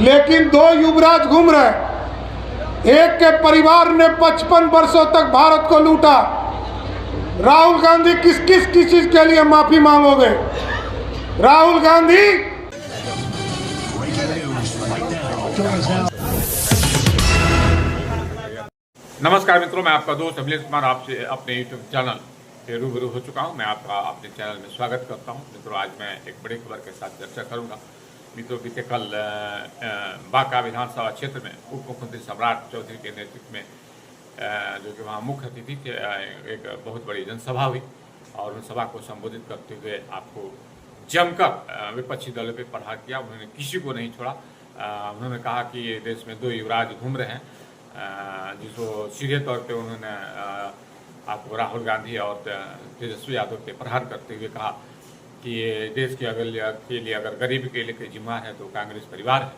लेकिन दो युवराज घूम रहे। एक के परिवार ने 55 वर्षों तक भारत को लूटा। राहुल गांधी किस किस चीज के लिए माफी मांगोगे? राहुल गांधी नमस्कार मित्रों, मैं आपका दोस्त अभिलेख कुमार आपसे अपने यूट्यूब चैनल पे रूबरू हो चुका हूं। मैं आपका अपने चैनल में स्वागत करता हूं। मित्रों, आज मैं एक बड़ी खबर के साथ चर्चा करूंगा। मित्रों, बीते कल बांका विधानसभा क्षेत्र में उप मुख्यमंत्री सम्राट चौधरी के नेतृत्व में जो कि वहाँ मुख्य अतिथि थे, एक बहुत बड़ी जनसभा हुई और उन सभा को संबोधित करते हुए आपको जमकर विपक्षी दलों पर प्रहार किया। उन्होंने किसी को नहीं छोड़ा। उन्होंने कहा कि ये देश में दो युवराज घूम रहे हैं, जिसको सीधे तौर पे उन्होंने आपको राहुल गांधी और तेजस्वी यादव पे प्रहार करते हुए कहा कि ये देश के लिए अगर गरीबी के लिए जिम्मेदार है तो कांग्रेस परिवार है।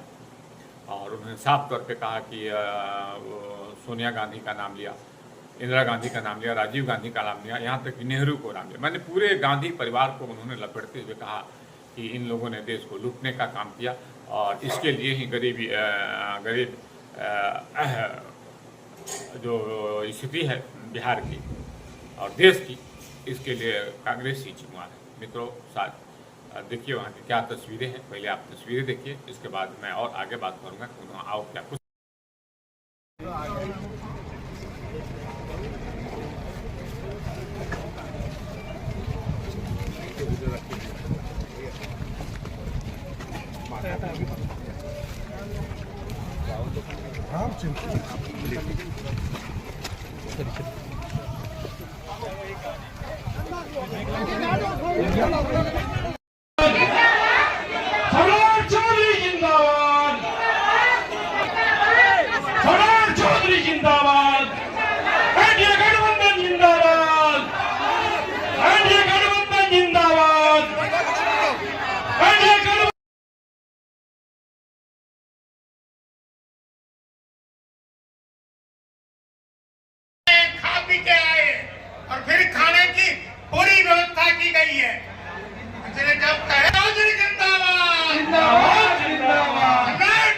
और उन्होंने साफ तौर पे कहा कि सोनिया गांधी का नाम लिया, इंदिरा गांधी का नाम लिया, राजीव गांधी का नाम लिया, यहाँ तक कि नेहरू को नाम लिया। मैंने पूरे गांधी परिवार को उन्होंने लपेटते हुए कहा कि इन लोगों ने देश को लूटने का काम किया और इसके लिए ही गरीब जो स्थिति है बिहार की और देश की, इसके लिए कांग्रेस ही जिम्मेदार है। मित्रों, साथ देखिए वहाँ की क्या तस्वीरें हैं। पहले आप तस्वीरें देखिए, इसके बाद मैं और आगे बात करूँगा कि उन्होंने आओ क्या कुछ। और फिर खाने की पूरी व्यवस्था की गई है। जब कहे चौधरी जिंदाबाद, जिंदाबाद, जिंदाबाद,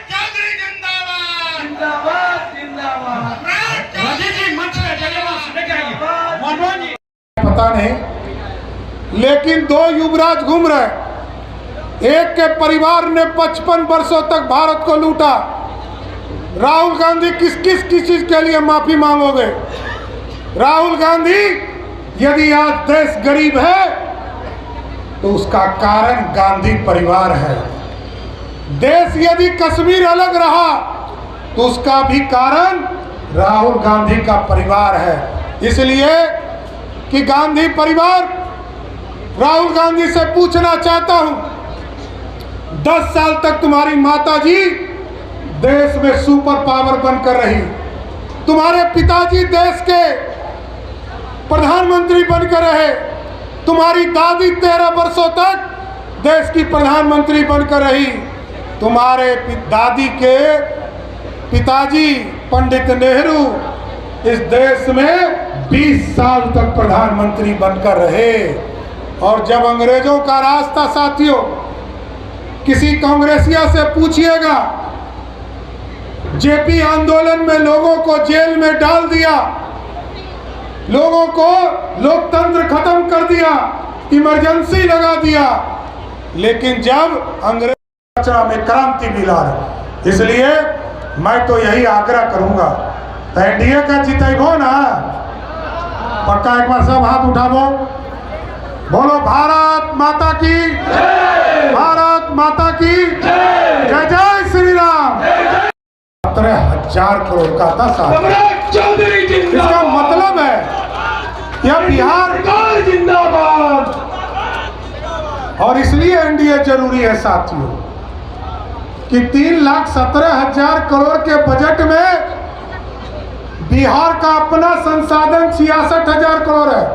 चौधरी जिंदाबाद, जिंदाबाद, जिंदाबाद, पता नहीं, लेकिन दो युवराज घूम रहे। एक के परिवार ने 55 वर्षों तक भारत को लूटा। राहुल गांधी किस किस चीज के लिए माफी मांगोगे? राहुल गांधी, यदि आज देश गरीब है तो उसका कारण गांधी परिवार है। देश यदि कश्मीर अलग रहा तो उसका भी कारण राहुल गांधी का परिवार है। इसलिए कि गांधी परिवार राहुल गांधी से पूछना चाहता हूं, 10 साल तक तुम्हारी माताजी देश में सुपर पावर बनकर रही, तुम्हारे पिताजी देश के प्रधानमंत्री बनकर रहे, तुम्हारी दादी 13 वर्षों तक देश की प्रधानमंत्री बनकर रही, तुम्हारे दादी के पिताजी पंडित नेहरू इस देश में 20 साल तक प्रधानमंत्री बनकर रहे। और जब अंग्रेजों का राज था साथियों, किसी कांग्रेसिया से पूछिएगा, जेपी आंदोलन में लोगों को जेल में डाल दिया, लोगों को लोकतंत्र खत्म कर दिया, इमरजेंसी लगा दिया, लेकिन जब अंग्रेज रचना में क्रांति मिला। इसलिए मैं तो यही आग्रह करूंगा, एनडीए का जितेबो ना, पक्का एक बार सब हाथ उठाबो, बोलो भारत माता की जय, भारत माता की जय, जय जय श्री राम। 17,000 करोड़ का था साथ। इसका मतलब है यह बिहार जिंदाबाद, और इसलिए एनडीए जरूरी है साथियों कि 3,17,000 करोड़ के बजट में बिहार का अपना संसाधन 66,000 करोड़ है।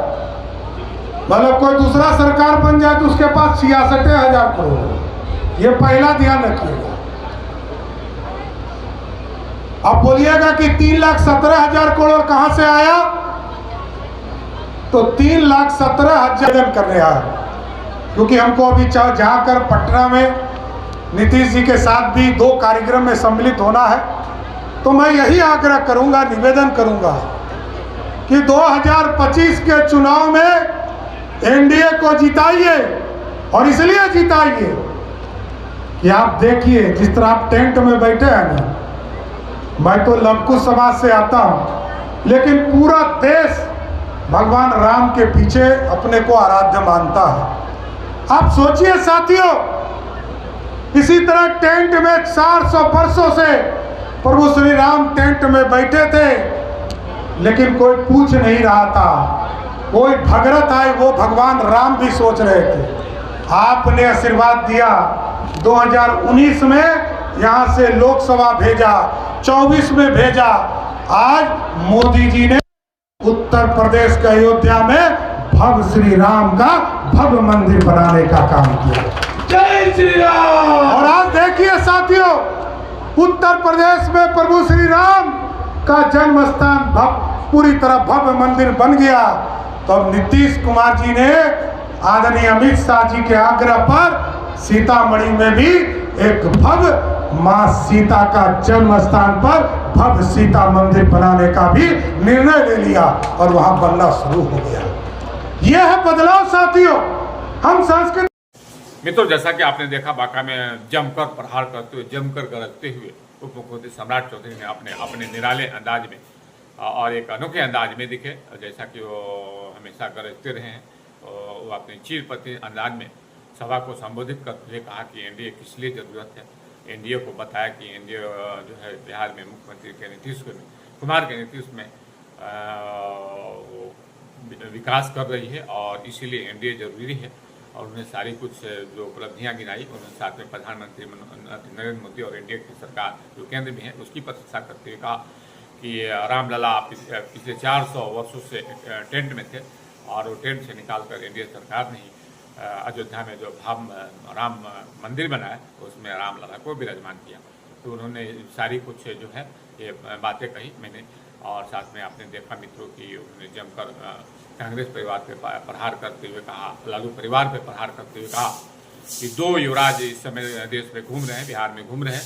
मतलब कोई दूसरा सरकार बन जाए तो उसके पास 66,000 करोड़ है। ये पहला ध्यान रखिएगा। अब बोलिएगा कि 3,17,000 करोड़ कहां से आया, तो 3,17,000 करने आया, क्योंकि हमको अभी जाकर पटना में नीतीश जी के साथ भी 2 कार्यक्रम में सम्मिलित होना है, तो मैं यही आग्रह करूंगा, निवेदन करूंगा कि 2025 के चुनाव में एनडीए को जिताइए। और इसलिए जिताइए कि आप देखिए, जिस तरह आप टेंट में बैठे हैं ना, मैं तो लवकुश समाज से आता हूं, लेकिन पूरा देश भगवान राम के पीछे अपने को आराध्य मानता है। आप सोचिए साथियों, इसी तरह टेंट में 400 वर्षों से प्रभु श्री राम टेंट में बैठे थे, लेकिन कोई पूछ नहीं रहा था। कोई भगरत आए, वो भगवान राम भी सोच रहे थे। आपने आशीर्वाद दिया, 2019 में यहां से लोकसभा भेजा, 24 में भेजा। आज मोदी जी ने उत्तर प्रदेश के अयोध्या में भव्य श्री राम का भव्य मंदिर बनाने का काम किया। जय श्री राम। और आज देखिए साथियों, उत्तर प्रदेश में प्रभु श्री राम का जन्म स्थान पूरी तरह भव्य मंदिर बन गया। तो अब नीतीश कुमार जी ने आदरणीय अमित शाह जी के आग्रह पर सीतामढ़ी में भी एक भव्य मां सीता का जन्म स्थान पर भव्य सीता मंदिर बनाने का भी निर्णय ले लिया और वहां बनना शुरू हो गया। यह है बदलाव साथियों। हम संस्कृत मित्रों, जैसा कि आपने देखा, बांका में जमकर प्रहार करते हुए, जमकर गरजते हुए उप मुख्यमंत्री सम्राट चौधरी ने अपने निराले अंदाज में और एक अनोखे अंदाज में दिखे। जैसा कि वो हमेशा गरजते रहे हैं, वो अपने चीरपति अंदाज में सभा को संबोधित करते हुए कहा कि एनडीए किस लिए जरूरत है। एनडीए को बताया कि एनडीए जो है बिहार में मुख्यमंत्री के नेतृत्व में, कुमार के नेतृत्व में विकास कर रही है और इसीलिए एनडीए जरूरी है। और उन्हें सारी कुछ जो उपलब्धियां गिनाई, उन्होंने साथ में प्रधानमंत्री नरेंद्र मोदी और एनडीए की सरकार जो केंद्र में है उसकी प्रशंसा करते हुए कहा कि रामलला पिछले 400 वर्षों से टेंट में थे और वो टेंट से निकालकर एनडीए सरकार ने ही अयोध्या में जो राम मंदिर बनाया उसमें रामलला को विराजमान किया। तो उन्होंने सारी कुछ जो है ये बातें कही मैंने, और साथ में आपने देखा मित्रों कि उन्होंने जमकर कांग्रेस परिवार पे प्रहार करते हुए कहा, लालू परिवार पे प्रहार करते हुए कहा कि 2 युवराज इस समय देश में घूम रहे हैं, बिहार में घूम रहे हैं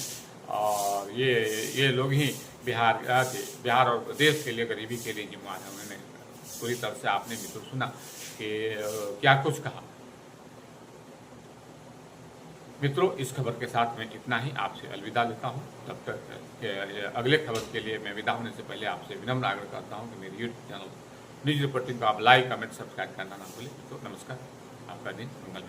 और ये लोग ही बिहार और देश के लिए, गरीबी के लिए जिम्मेदार है। उन्होंने पूरी तरह से आपने मित्रों सुना कि क्या कुछ कहा। मित्रों, इस खबर के साथ मैं इतना ही आपसे अलविदा लेता हूं। तब तक अगले खबर के लिए मैं विदा होने से पहले आपसे विनम्र आग्रह करता हूं कि मेरे यूट्यूब चैनल न्यूज रिपोर्टिंग को आप लाइक, कमेंट, सब्सक्राइब करना ना भूलें। तो नमस्कार, आपका दिन मंगलमय।